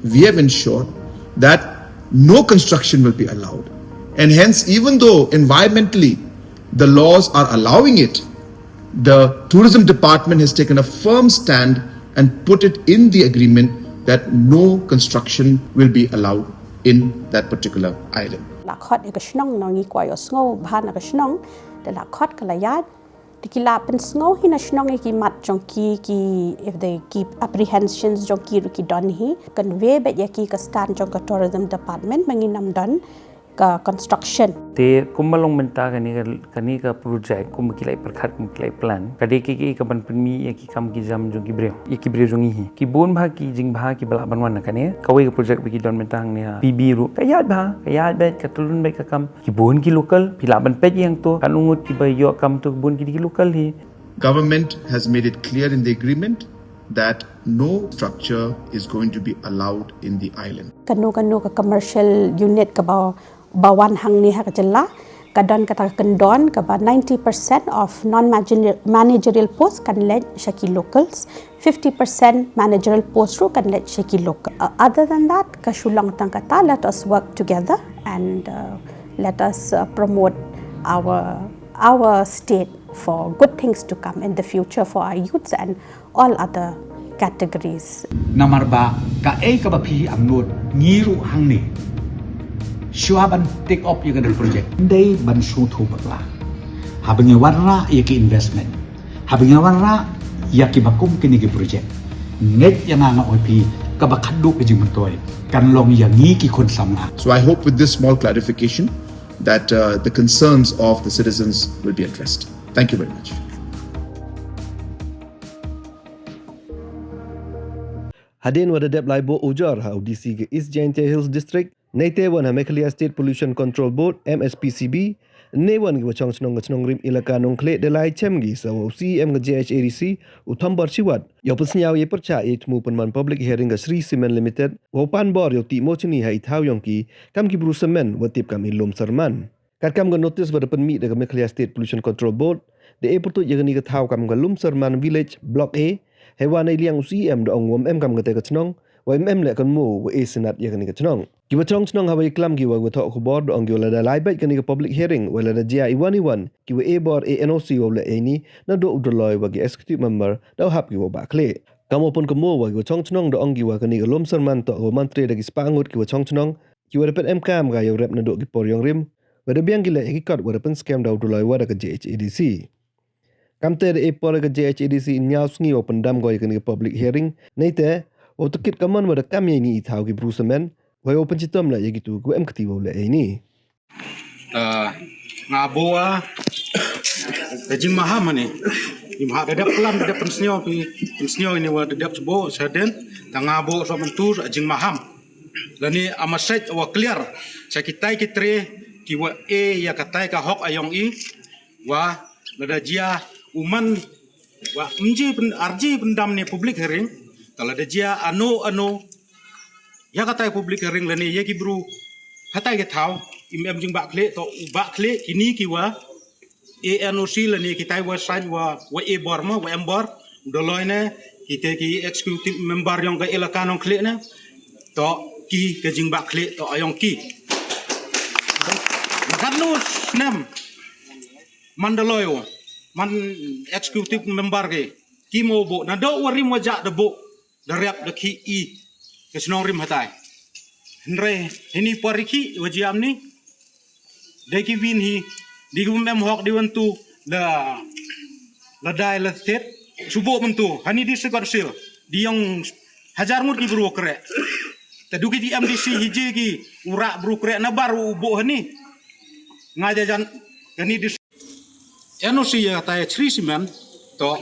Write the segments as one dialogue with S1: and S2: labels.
S1: we have ensured that no construction will be allowed. And hence, even though environmentally the laws are allowing it, the tourism department has taken a firm stand and put it in the agreement that no construction will be allowed in that particular island.
S2: Lakot ikasnong nongi kwayo sngo bahan ikasnong de lakot kalayat dikila pen sngo hinasnong iki mat jongki ki if they keep apprehensions jongki ruki don hi convey bet yaki ka stand jong ka tourism department manginam don ka construction
S3: te kumalong menta kani ka project kum kilai perkhat kum kilai plan kade ki ka ban penmi ki kam ki jam jong ki breu jong hi ki bon bha ki jing bha ki bala banwan kane kawai ka project ki don mentang ne pb ru kayat bet ka tulun bet ka kam ki bon ki local pila ban pet yang to kan ungut ki ba yo kam to bon ki local hi.
S1: Government has made it clear in the agreement that no structure is going to be allowed in the island.
S2: Kanu ka commercial unit ka bawan hang ni ha kajalla kadon kata kendon ka 90% of non-managerial posts kan led shaki locals, 50% managerial posts ru kan led shaki local. Other than that, kashulang tang kata let us work together and let us promote our state for good things to come in the future for our youths and all other categories.
S4: Nomor ba ka ka bapi amnod ngiru hang ni. Shua ban take up yung ganun project. Hindi ban suto bakla. Habang yung warra yaki investment. Habang yung warra yaki bakum kinigi project. Nget yung nga opi kabakado ka jing mantoy. Kanlong yangi ki konsam nga.
S1: So I hope with this small clarification that the concerns of the citizens will be addressed. Thank you very much.
S5: Hadin wada dep laibo ujar ha UDC ke East Jaintia Hills District Naite wan ha Meghalaya State Pollution Control Board MSPCB ne wan gi wachong snong rim ilaka nong kle de lai chem gi sa CM ga JHADC utham bar chiwat yo pusnyaw ye percha it mu penman public hearing ga Sri Cement Limited wo pan bor yo ti mo chini hai thau yong ki kam ki bru semen wa tip kam ilom sarman kat kam ga notice wa pen mi de ga Meghalaya State Pollution Control Board de e putu ye ga ni ga thau kam ga lum sarman village block A hewan ai liang CM do ngom em kam ga te ga chnong wa em le kan mu wa e senat ye ga ni ga chnong ki wa chong chnong ha wa iklam ki wa tho ko board ong yo la da lai bet ga ni ga public hearing wa la da jia iwan ki wa e board a NOC wa le e ni na do udloy wa gi executive member da hap ki wa ba kle kam opon ko mo wa gi chong chnong do ong gi wa ga ni ga lom sarman to wa mantri da gi spangut ki wa chong chnong ki wa repet em kam ga yo rep na do gi por yong rim wa da biang gi le ki kot wa pen scam da udloy wa da ga JHADC kamte de por ga JHADC nyau sngi open dam go ga ni public hearing neite o tukit kaman wa da kam ye ni thau gi brusemen wa open chitam la ye gitu ku em kti wo le ni
S6: ngaboa jing maham ni imha dadap pelam dadap pensnio ini wa dadap sebo saden ngabo so mentur jing maham lani amaset wa clear sakitai kitre ki wa e ya katai ka hok ayong i wa ladajia uman wa mji arji pendam ni public hearing taladajia ano ya katai public hearing lani ye ki bru hatai ke thau im jing ba kle to ba kle kini ki wa ANOC lani kitai wa san wa e bor ma wa em bor doloi ne kita ki executive member yang ka elaka nong kle ne to ki ke jing ba kle to ayong ki kanu nem mandaloyo man executive member ke ki mo bo na do warim wajak de bo darap de ki i ke snong rim hatai Henry ini pariki wajiam ni deki win hi di mem hok di wentu la dai la set subo mentu hani di sekor sil di yang hajar mur ki bru kre taduki di MDC hiji ki ura bru kre na baru bo hani ngajajan hani di NOC ya tai Sri Cement to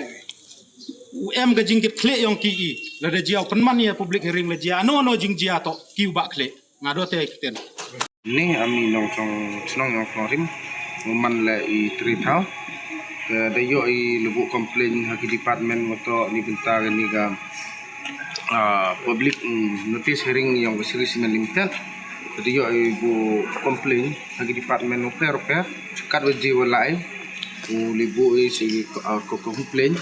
S6: UM ga jingkit kle yang ki i la da jiao penman ya public hearing la jia no jing jia to ki ba kle ngado te kiten
S7: ni ami nong snong yang florim man la i trithau ke da yo i lebu complain haki department moto ni bentar ni ga public notice hearing yang Sri Cement Limited da yo i bu complain haki department oper kat waji walai u lebu i si ko complain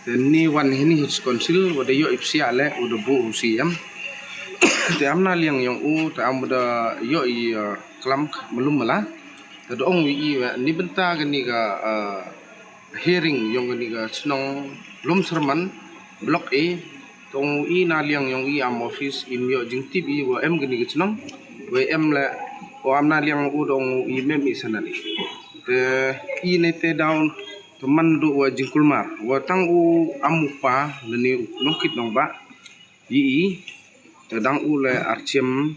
S7: ni wan ini his council wada yo ipsia le udah bu CM te amna liang yang te amda yo i kelam melum mala te dong i ni benta gani ga hearing yang gani ga snong lum serman blok A tong i na liang yang i am office im yo jing tv wa em gani ga snong wa em la o amna liang u dong i mem i sanani te i ne te down teman du wa jingkulmar wa tangu amupa leni nongkit nong ba i tedang ule arciem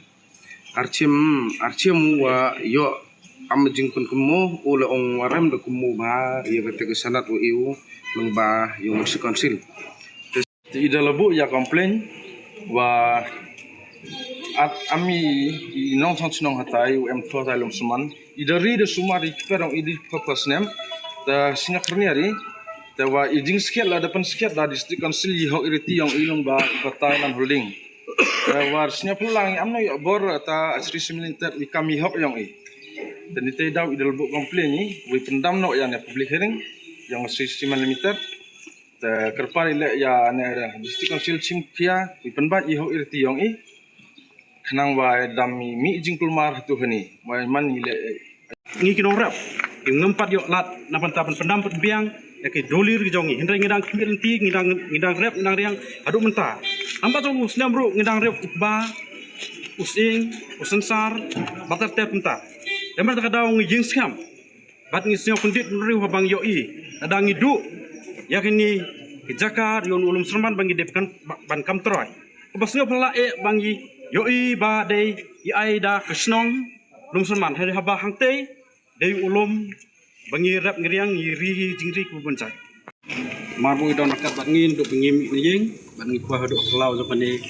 S7: wa yo am jingkun kemu ule ong warem de kemu ba ya kete kesanat wa iu lengba yo musi konsil ida lebu ya komplain wa at ami inong sang sinong hatai em to talum suman ida ri de sumari perong idi purpose nem ta singakrniari ta wa ijing sket la depan sket da district council yi ho iriti yang ilong ba batai nan holding war snya pulang amno yo bor ta asri similiter di kami hok yang dan ite daw idal bu komplain ni we pendam no ya ne public hearing yang asri similiter ta kerpar ile ya ne district council simpia we penbat yi ho iriti yang khnang wa dami mi jingkulmar tu hani wa man ile
S6: ngi kinong rap ngempat yo lat napan tapan pendam biang ya ke dolir jongi hindai ngidang kimenti ngidang rep ngidang riang adu menta amba jong usnam bro ngidang rep ba using usensar batar tep menta emar ta daw ngi jing skam bat ngi sio kundit riu habang yo adang ngidu ya kini kejakar yon ulum serman bangi depkan ban kam troy kebasnyo pala bangi yo ba dei ai da kesnong lum serman hari haba hangte dei ulum bangi rap ngeriang ngiri jingri ku bencai marbu idon rakat bangin do pengim niyeng bangi kuah do kelau zo pani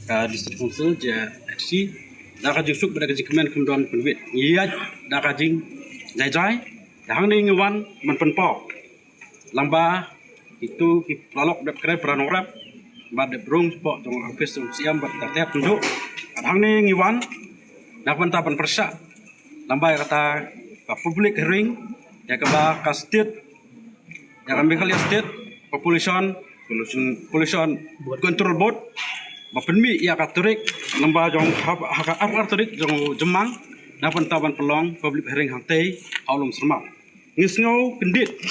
S6: ka district council ja FC da ka jusuk pada ka jikmen kumdon penwit ngiyat da ka jing jai hang ni ngewan man penpo lamba itu ki lalok dep kre pranong rap ba dep rong po jong office siam ba tatep tunjuk hang ni ngewan da pantapan persa lamba kata ka public hearing ya ke ba ka state ya kami kali state population control board ba penmi ya ka turik lamba jong haka ar turik jong jemang na pantaban pelong public hearing hang tei aulum sermak ngisngau kendit